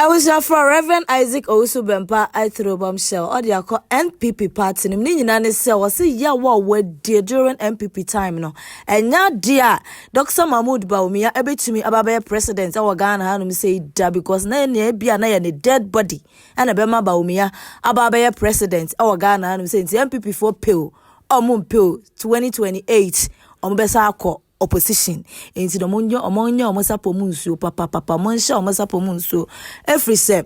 I was here for Reverend Isaac Owusu Bempah. I threw bombshell. Or the NPP party. Nini nani say was say yeah what dear during NPP time no. And now dear Dr. Mahmoud Bawumia ebe to me about president. Our Ghana hanum say da because na be na dead body. And a Bema Bawumia about president. Our Ghana hanum say NPP for pill. Omun pill 2028. Ombesa ako. Opposition into the omonyo omosapo munsu papa monsha omosapo munsu every say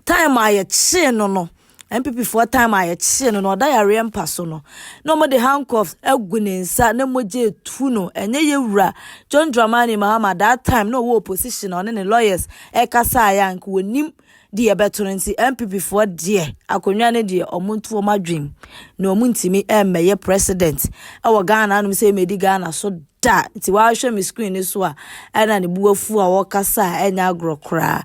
time I che no MPP for time I che no diary empaso no more the handcuffs egunensa na moje tu no enye yewura John Dramani Mahama that time no opposition on any lawyers ekasa ya nko wonim di ebetonti MPP for dear akonwa ne de omuntu omadwem na omuntimi emeye president e Ghana no say medi Ghana so da ti wa hwe me screen so a na ne buafu a wokasa enya agrokra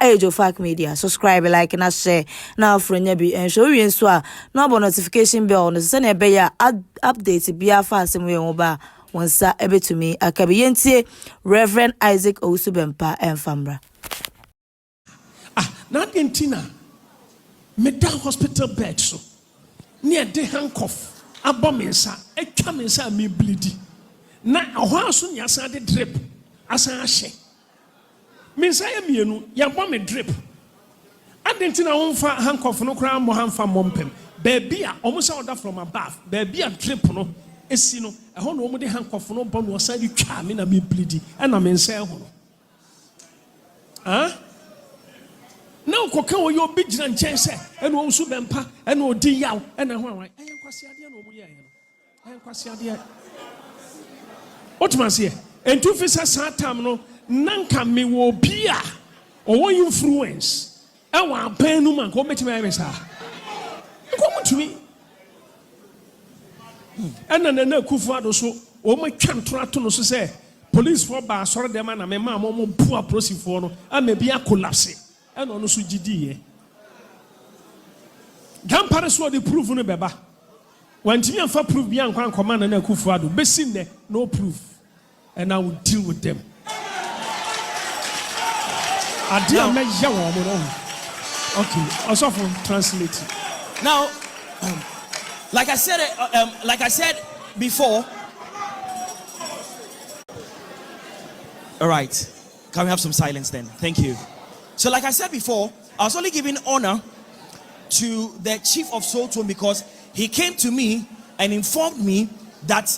Age of Fact Media subscribe like na share na afronya bi enso wi nso a no bo notification bell no se na ebe ya update bia fa asem we ho ba wonsa ebetumi akabe yentie Reverend Isaac Owusu Bempah enfamra na Argentina meda hospital bed so near the handcuff abomensa etwa mensa me bleedi na ahoa so nyasa de drip asan ahye mensa ya mienu ya bɔ me drip Argentina wonfa handcuff no kra mo hanfa mompem baby a omusa order from above baby a drip no esi no ɛho no omu de handcuff no bɔ no osan de twa me na me bleedi ɛna mensa ɛho no now koka wo yo bi gina nkyɛn sɛ ɛna Owusu Bempah ɛna odi yaw ɛna ho awan ɛyɛ kwase ade na omu yɛ no ɛyɛ kwase ade otumase entu fi sɛ satam no nanka me wo bi a ɔwɔ influence ɛwɔ aban no man ko metime ayɛ sa ko mutumi ɛna na kufu ado so o ma twa ntora to no so sɛ police for ba asɔre dem na me ma mo bu aprosi for no ama bi collapse and on so gidi gampare so the proof no beba wantimi amfa proof bi ankwan command na akufu ado besin ne no proof and I will deal with them adia me ya wo mo no okay also for translate now like I said before. All right, can we have some silence then? Thank you. So like I said before, I was only giving honor to the chief of Soul Tone because he came to me and informed me that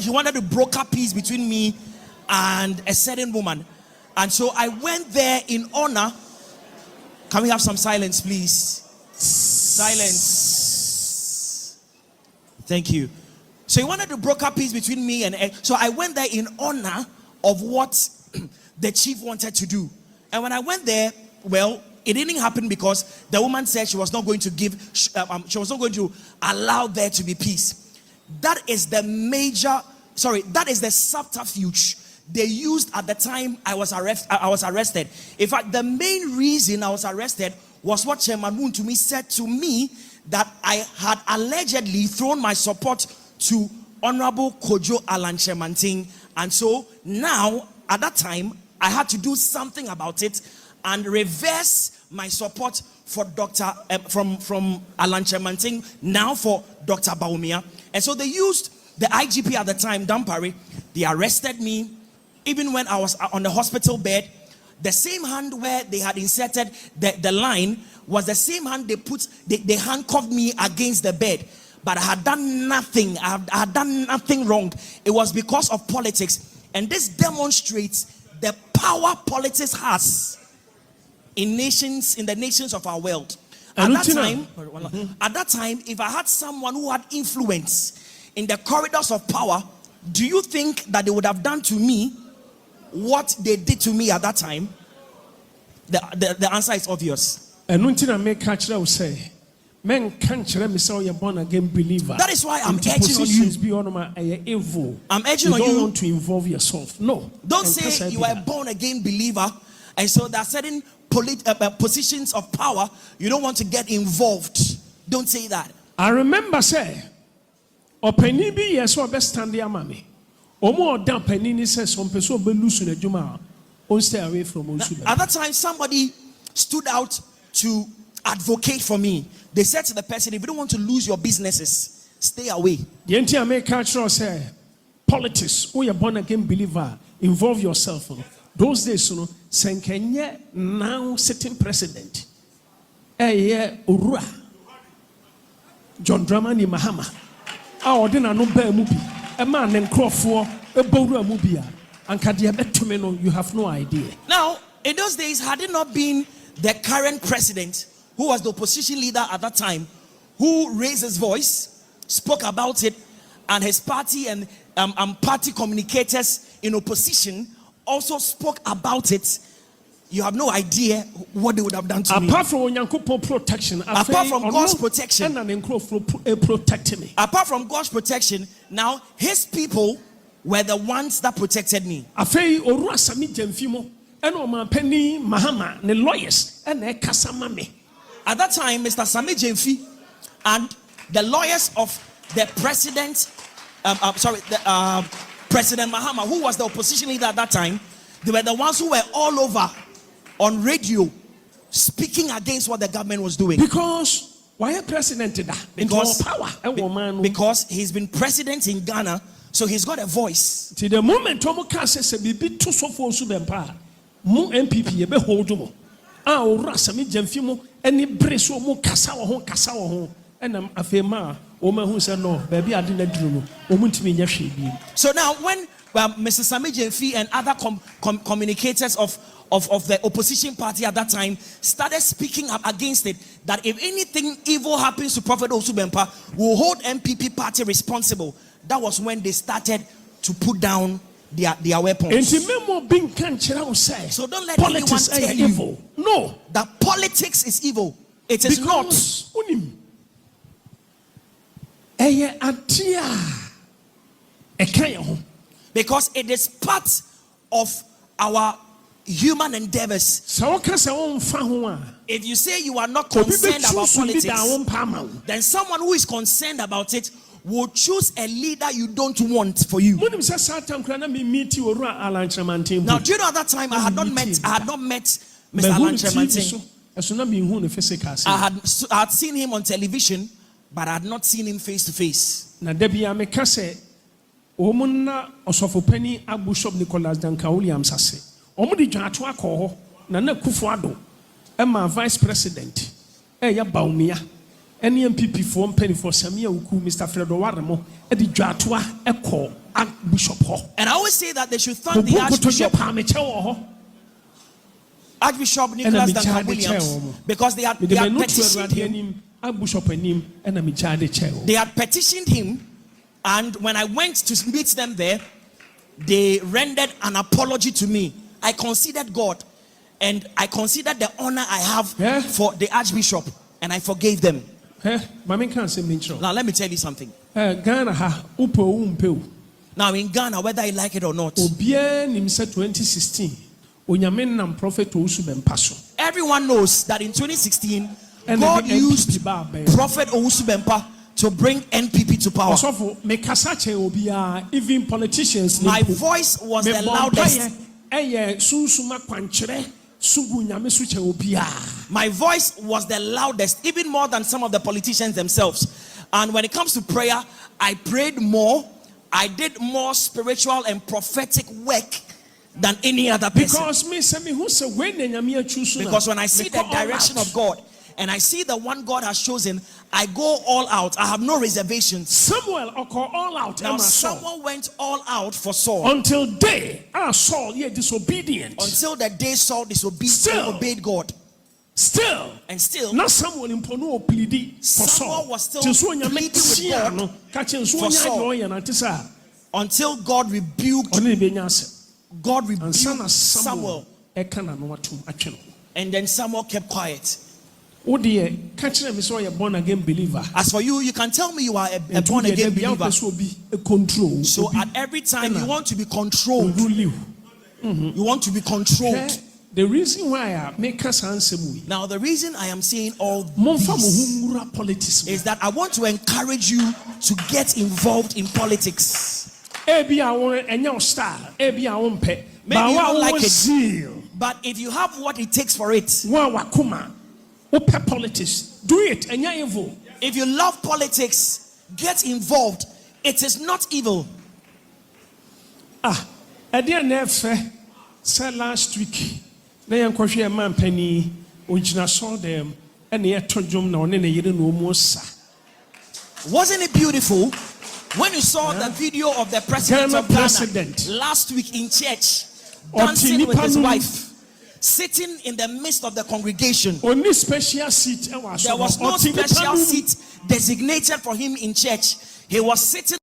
he wanted to broker peace between me and a certain woman. And so I went there in honor. Can we have some silence, please? Silence. Thank you. So he wanted to broker peace between me and so I went there in honor of what the chief wanted to do. And when I went there, well, it didn't happen because the woman said she was not going to she was not going to allow there to be peace. That is the subterfuge they used at the time I was arrested. In fact, the main reason I was arrested was what Chairman Moon to me said to me, that I had allegedly thrown my support to Honorable Kojo Alan Chemanting. And so now, at that time, I had to do something about it and reverse my support for from Alan Chemanting, now for Dr. Bawumia. And so they used the IGP at the time, Dampare. They arrested me, even when I was on the hospital bed. The same hand where they had inserted the line was the same hand they handcuffed me against the bed. But I had done nothing. I had done nothing wrong. It was because of politics. And this demonstrates the power politics has in the nations of our world. At that time, if I had someone who had influence in the corridors of power, do you think that they would have done to me what they did to me at that time? The answer is obvious. Born again believer. That is why I'm urging on you. I'm urging on you. You don't want to involve yourself. No. Don't say you are a born again believer, and so there are certain positions of power you don't want to get involved. Don't say that. I remember say, "Openi bi yeso be stand there, mommy. Omo odan penini says some person be lose in a juma. On stay away from Owusu." At that time, somebody stood out to advocate for me. They said to the person, if you don't want to lose your businesses, stay away. The entire make culture say politics, who you're born again believer, involve yourself. Those days, you know, Senkenye now sitting president. Urua John Dramani Mahama. Our dinner no bear movie. A man and Crawford, a Bawumia movie. And Kadiabetumeno, you have no idea. Now, in those days, had it not been the current president, who was the opposition leader at that time, who raised his voice, spoke about it, and his party and party communicators in opposition also spoke about it, you have no idea what they would have done to me. Apart from protection, apart from God's protection, protecting me. Apart from God's protection, now his people were the ones that protected me. And Mahama, the lawyers, and the Kasamame. At that time, Mr. Sami Jemfi and the lawyers of the president, President Mahama, who was the opposition leader at that time, they were the ones who were all over on radio speaking against what the government was doing. Because why president did that? Because he's been president in Ghana, so he's got a voice. To the moment Tomo Kase se bibi to so for Bempah, mu MPP be hold mo. Ora Sami Jemfi any breso mo kasa wo ho and am afema o ma hu say no baby ade na duru no o muntimi nya hwe bi. So now when Mr. Sami Jemfi and other communicators of the opposition party at that time started speaking up against it, that if anything evil happens to Prophet Owusu Bempah, we'll hold MPP party responsible. That was when they started to put down their weapons. So don't let anyone tell you evil. No, that politics is evil. It is because not. Because it is part of our human endeavors. If you say you are not concerned about politics, then someone who is concerned about it will choose a leader you don't want for you. Now, do you know at that time I had not met Mr. Alan Tremantin. I had seen him on television, but I had not seen him face to face. Omuna osofopeni Archbishop Nicholas Danka Williams ase. Omudi dwato akọ na na Kufuado ema vice president ya Bawumia ene MPP for mpeni for Samia Uku Mr. Fredo Waremo e di dwato ekọ Archbishop ho. And I always say that they should thank the Archbishop Nicholas Danka Williams because they had petitioned him. They had petitioned him. And when I went to meet them there, they rendered an apology to me. I considered God and I considered the honor I have for the Archbishop, and I forgave them. Now let me tell you something. Now in Ghana, whether you like it or not, 2016, everyone knows that in 2016, God used Prophet Owusu Bempah to bring NPP to power. Even politicians. My voice was the loudest. My voice was the loudest, even more than some of the politicians themselves. And when it comes to prayer, I prayed more. I did more spiritual and prophetic work than any other person. Because when I see the direction of God, and I see the one God has chosen, I go all out. I have no reservations. Samuel all out. Now someone went all out for Saul. Until Saul disobedient. Until the day Saul disobeyed God. Still. Not Samuel pleading for Saul. Was still pleading with God for Saul. Until God rebuked Samuel. And then Samuel kept quiet. As for you, you can tell me you are a born again believer. So at every time you want to be controlled. You want to be controlled. The reason why I make us answer me. Now the reason I am saying all this is that I want to encourage you to get involved in politics. Maybe you don't like it. But if you have what it takes for it, Wa wakuma. Open politics. Do it. Enya evil. if you love politics, get involved. It is not evil. Edia nefe say last week. Na yankwohwe man pani ogina so dem ene yetojom na one ne yire no mu sa. Wasn't it beautiful when you saw the video of the president of Ghana last week in church dancing with his wife, sitting in the midst of the congregation? Only special seat. There was no special seat designated for him in church. He was sitting.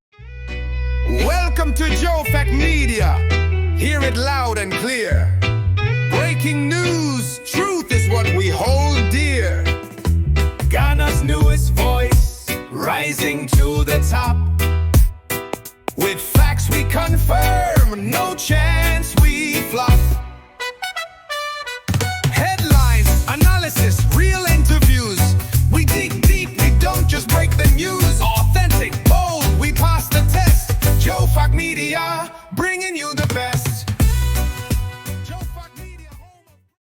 Welcome to Joe Fact Media. Hear it loud and clear. Breaking news, truth is what we hold dear. Ghana's newest voice, rising to the top.